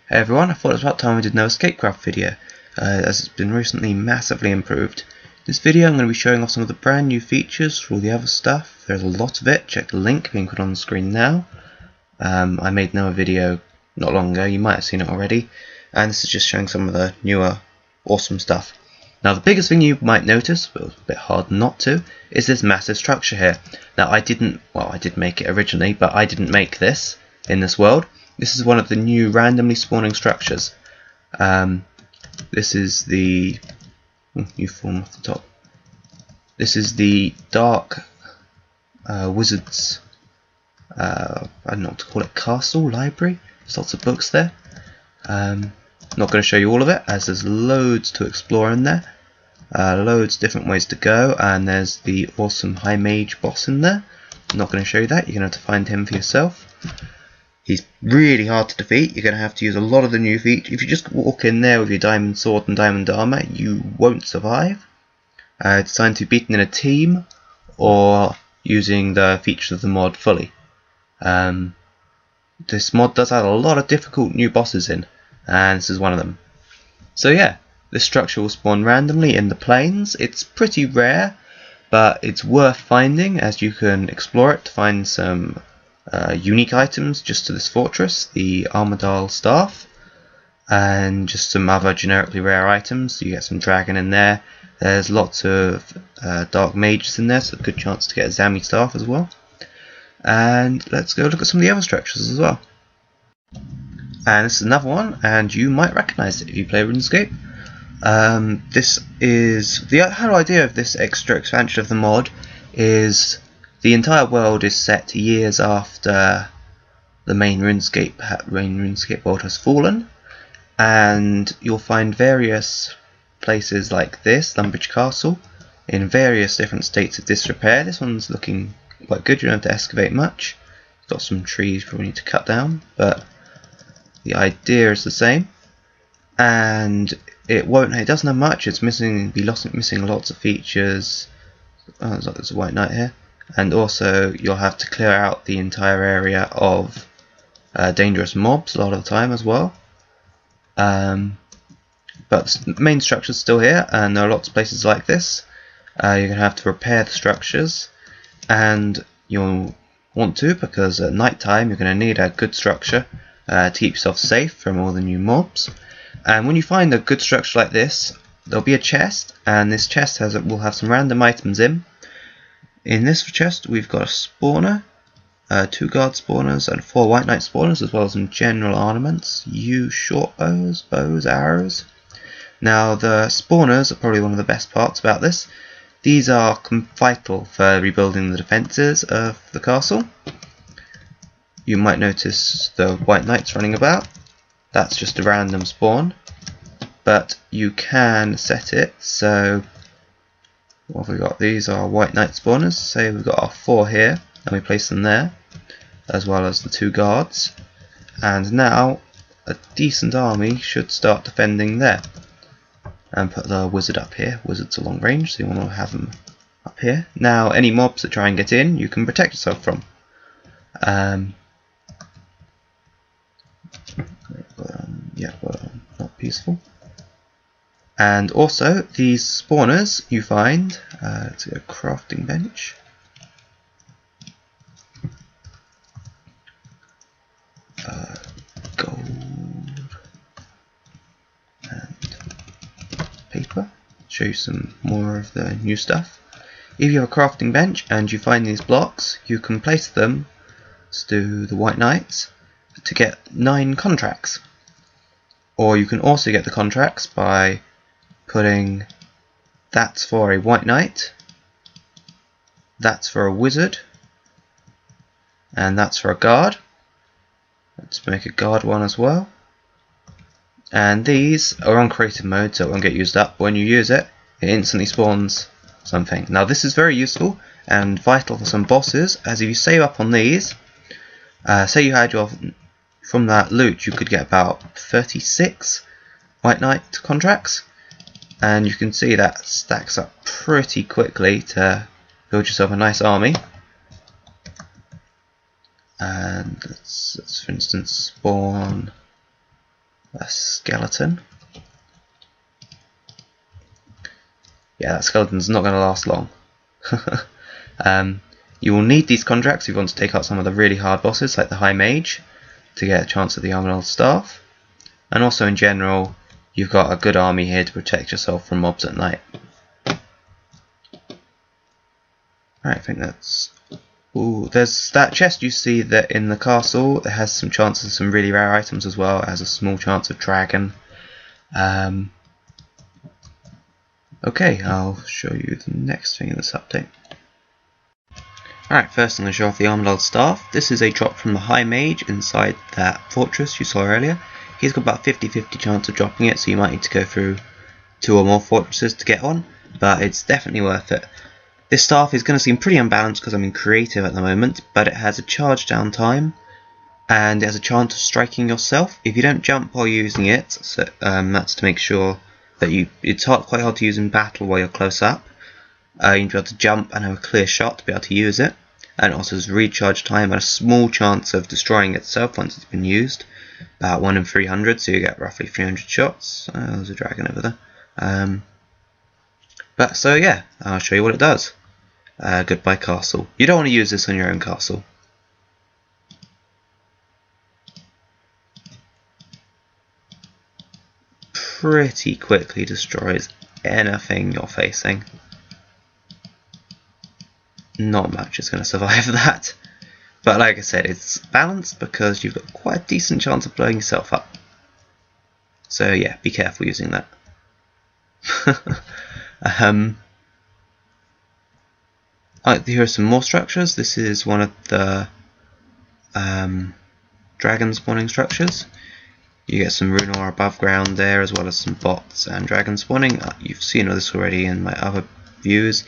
Hey everyone, I thought it was about time we did another Scapecraft video, as it's been recently massively improved. This video I'm going to be showing off some of the brand new features for all the other stuff. There's a lot of it, check the link being put on the screen now. I made another video not long ago, you might have seen it already, and this is just showing some of the newer awesome stuff. Now the biggest thing you might notice, but it was a bit hard not to, is this massive structure here. Now I did make it originally, but I didn't make this in this world. This is one of the new randomly spawning structures. This is the new form off the top. This is the Dark Wizards. I don't know what to call it. Castle library. There's lots of books there. Not going to show you all of it, as there's loads to explore in there. Loads different ways to go, and there's the awesome High Mage boss in there. I'm not going to show you that. You're going to have to find him for yourself. He's really hard to defeat. You're going to have to use a lot of the new features. If you just walk in there with your diamond sword and diamond armor, you won't survive. It's designed to be beaten in a team or using the features of the mod fully. This mod does add a lot of difficult new bosses in, and this is one of them. So yeah, this structure will spawn randomly in the plains. It's pretty rare, but it's worth finding, as you can explore it to find some unique items just to this fortress, the Armadale staff, and just some other generically rare items. You get some dragon in there. There's lots of dark mages in there, so a good chance to get a Zami staff as well. And let's go look at some of the other structures as well. And this is another one, and you might recognise it if you play RuneScape. This is the whole idea of this extra expansion of the mod is the entire world is set years after the main RuneScape world has fallen, and you'll find various places like this, Lumbridge Castle, in various different states of disrepair. This one's looking quite good, you don't have to excavate much. It's got some trees you probably need to cut down, but the idea is the same. And it doesn't have much, it's missing lots of features. Oh, there's a white knight here. And also you'll have to clear out the entire area of dangerous mobs a lot of the time as well. But the main structure is still here, and there are lots of places like this. You're going to have to repair the structures, and you'll want to, because at night time you're going to need a good structure to keep yourself safe from all the new mobs. And when you find a good structure like this, there'll be a chest, and this chest will have some random items in. In this chest we've got a spawner, 2 guard spawners and 4 white knight spawners, as well as some general ornaments, short bows, arrows. Now the spawners are probably one of the best parts about this. These are vital for rebuilding the defences of the castle. You might notice the white knights running about. That's just a random spawn, but you can set it so what have we got? These are white knight spawners. Say we've got our 4 here, and we place them there, as well as the 2 guards. And now a decent army should start defending there. And put the wizard up here. Wizards are long range, so you want to have them up here. Now any mobs that try and get in, you can protect yourself from. Not peaceful. And also, these spawners you find, it's a crafting bench. Gold and paper. Show you some more of the new stuff. If you have a crafting bench and you find these blocks, you can place them, let's do the white knights, to get 9 contracts. Or you can also get the contracts by putting that's for a white knight, that's for a wizard, and that's for a guard. Let's make a guard one as well. And these are on creative mode, so it won't get used up. When you use it, it instantly spawns something. Now this is very useful and vital for some bosses, as if you save up on these, say you had from that loot you could get about 36 white knight contracts, and you can see that stacks up pretty quickly to build yourself a nice army. And let's for instance spawn a skeleton. Yeah, that skeleton's not going to last long. You will need these contracts if you want to take out some of the really hard bosses like the High Mage to get a chance at the Armored Staff. And also in general, you've got a good army here to protect yourself from mobs at night. Alright, I think that's... Ooh, there's that chest you see that in the castle. It has some chances of some really rare items as well. It has a small chance of dragon. Okay, I'll show you the next thing in this update. Alright, first I'm going to show off the Armored Staff. This is a drop from the High Mage inside that fortress you saw earlier. He's got about 50-50 chance of dropping it, so you might need to go through 2 or more fortresses to get one, but it's definitely worth it. This staff is going to seem pretty unbalanced because I'm in creative at the moment, but it has a charge down time, and it has a chance of striking yourself if you don't jump while using it. So that's to make sure that it's quite hard to use in battle while you're close up. You need to be able to jump and have a clear shot to be able to use it, and it also has recharge time and a small chance of destroying itself once it's been used, about 1 in 300, so you get roughly 300 shots. There's a dragon over there. But so yeah, I'll show you what it does. Goodbye castle. You don't want to use this on your own castle. Pretty quickly destroys anything you're facing. Not much is going to survive that. But like I said, it's balanced because you've got quite a decent chance of blowing yourself up. So yeah, be careful using that. Here are some more structures. This is one of the dragon spawning structures. You get some rune ore above ground there, as well as some bots and dragon spawning. You've seen all this already in my other views.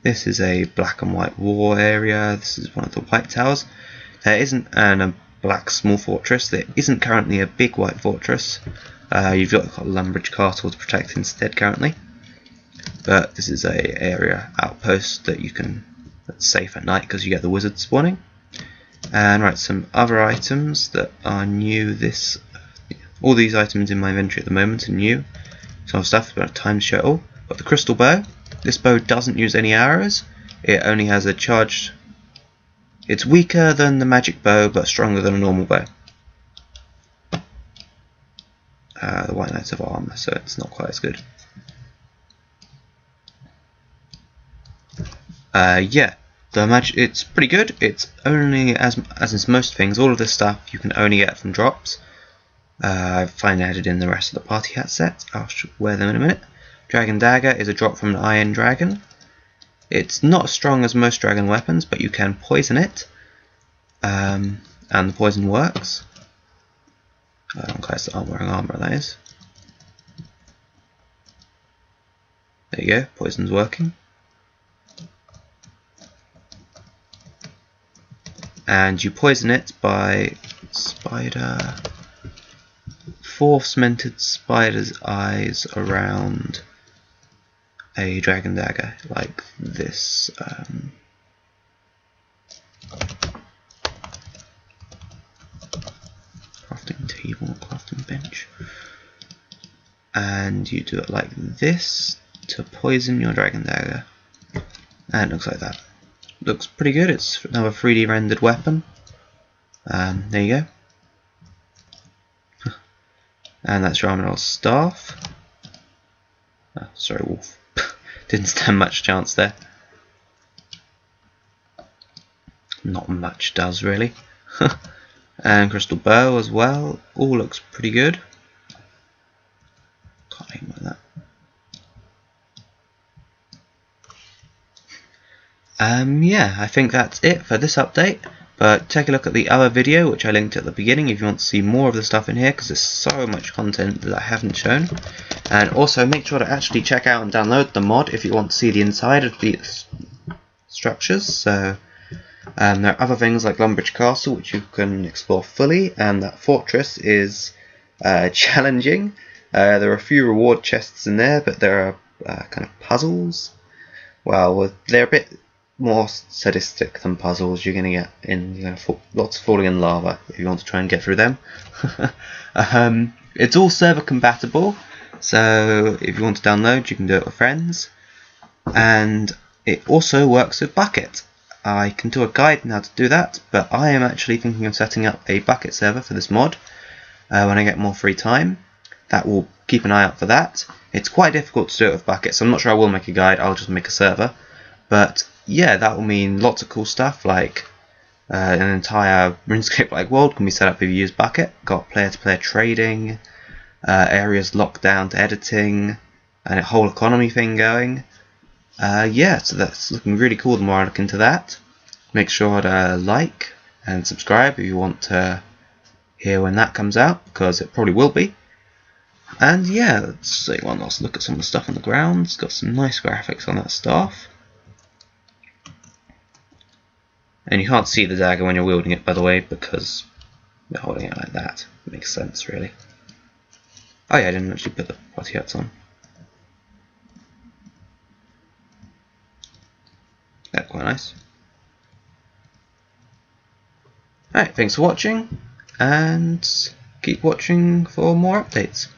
This is a black and white war area. This is one of the white towers. There isn't a black small fortress. There isn't currently a big white fortress. You've got Lumbridge Castle to protect instead currently. But this is a area outpost that that's safe at night because you get the wizard spawning. And right, some other items that are new. All these items in my inventory at the moment are new. Some stuff, but time to show it all. Got the crystal bow. This bow doesn't use any arrows. It only has a charged. It's weaker than the magic bow, but stronger than a normal bow. The White Knights have armor, so it's not quite as good. Yeah, it's pretty good. It's only, as is most things, all of this stuff you can only get from drops. I've finally added in the rest of the party hat set. I'll wear them in a minute. Dragon Dagger is a drop from an Iron Dragon. It's not as strong as most dragon weapons, but you can poison it, and the poison works. Guys that aren't wearing armor, that is. There you go, poison's working. And you poison it by 4 cemented spider's eyes around a dragon dagger, like this. Crafting table, crafting bench. And you do it like this to poison your dragon dagger. And it looks like that. Looks pretty good. It's another 3D rendered weapon. There you go. And that's your Armored Staff. Sorry, wolf. Didn't stand much chance there. Not much does really. And crystal bow as well. All looks pretty good. Can't aim like that. Yeah, I think that's it for this update, but take a look at the other video which I linked at the beginning if you want to see more of the stuff in here, because there's so much content that I haven't shown. And also make sure to actually check out and download the mod if you want to see the inside of the structures. So there are other things like Lumbridge Castle which you can explore fully, and that fortress is challenging. There are a few reward chests in there, but there are kind of puzzles. Well, they're a bit more sadistic than puzzles. You're going to get lots of falling in lava if you want to try and get through them. It's all server compatible, so if you want to download, you can do it with friends. And it also works with Bucket. I can do a guide on how to do that, but I am actually thinking of setting up a Bucket server for this mod when I get more free time. That will keep an eye out for that. It's quite difficult to do it with Bucket, so I'm not sure I will make a guide. I'll just make a server. But yeah, that will mean lots of cool stuff like an entire RuneScape-like world can be set up if you use Bucket. Got player-to-player trading, areas locked down to editing, and a whole economy thing going. Yeah, so that's looking really cool the more I look into that. Make sure to like and subscribe if you want to hear when that comes out, because it probably will be. And yeah, let's take one last look at some of the stuff on the ground. It's got some nice graphics on that stuff. And you can't see the dagger when you're wielding it, by the way, because you're holding it like that. It makes sense, really. Oh yeah, I didn't actually put the party hats on. That's quite nice. Alright, thanks for watching, and keep watching for more updates.